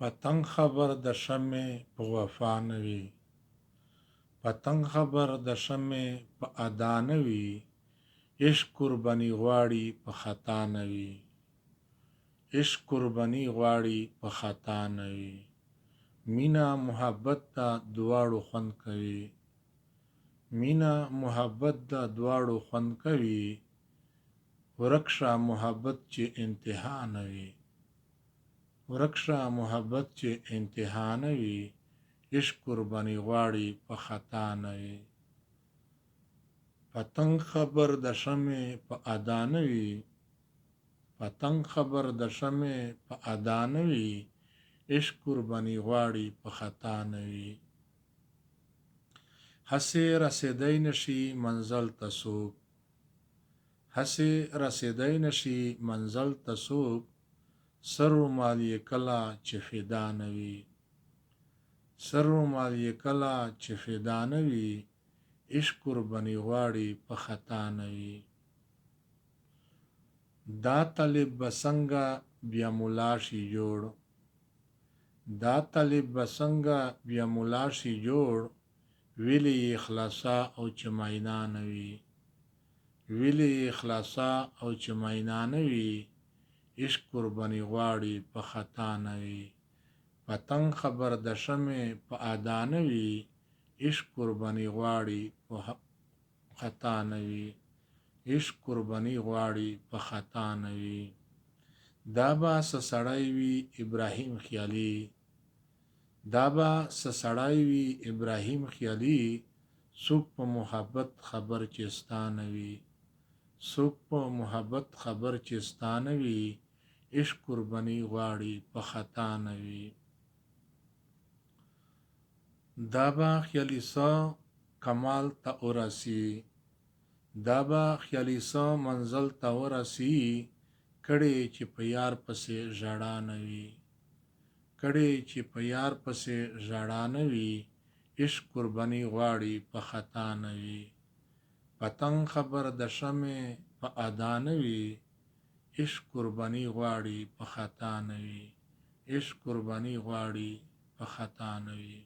پتنګ خبر د شمع په وفا نه وي، پتنګ خبر د شمع په ادا نه وي، عشق قرباني غواړي په خطا نه وي، عشق قرباني غواړي په خطا نه وي. مینا محبت ته دواړو خوند کوي، مینا محبت ته دواړو خوند کوي، ورک شه محبت چې انتها نه وي، ورک شه محبت چې انتها نه وي، عشق قرباني غواړي په خطا نه وي. پتنګ خبر د شمع په ادا نه وي، پتنګ خبر د شمع په ادا نه وي، عشق قرباني غواړي په خطا نه وي. هسې رسیدی نشي منزل ته څوک، هسې رسیدی نشي منزل ته څوک، سر و مال یې کله چې فدا نه وي، سر و مال یې کله چې فدا نه وي، عشق قرباني غواړي په خطا نه وي. دا طالب به څنګه بیا ملا شي جوړ، دا طالب به څنګه بیا ملا شي جوړ، ویلې یې خلاصه او چې مینا نه وي، ویلې یې خلاصه او چې مینا نه وي، عشق قرباني غواړي په خطا نه وي. پتنګ خبر د شمع په ادا نه وي، عشق قرباني غواړي په خطا نه وي، عشق قرباني غواړي په خطا نه وي. دا به څه سړی وي ابراهیم خیالي، دا به څه سړی وي ابراهیم خیالي، څوک په محبت خبر چې ستا نه وي، څوک په محبت خبر چې ستا نه وي، عشق قرباني غواړي په خطا نه وي. دا به خیالي څه کمال ته ورسي، دا به خیالي څه منزل ته ورسي، کړي چې په یار پسې ژړا نه وي، کړي چې په یار پسې ژړا نه وي، عشق قرباني غواړي په خطا نه وي. پتنګ خبر د شمع په ادا نه وي، عشق قرباني غواړي په خطا نه وي، عشق قرباني غواړي په خطا نه وي.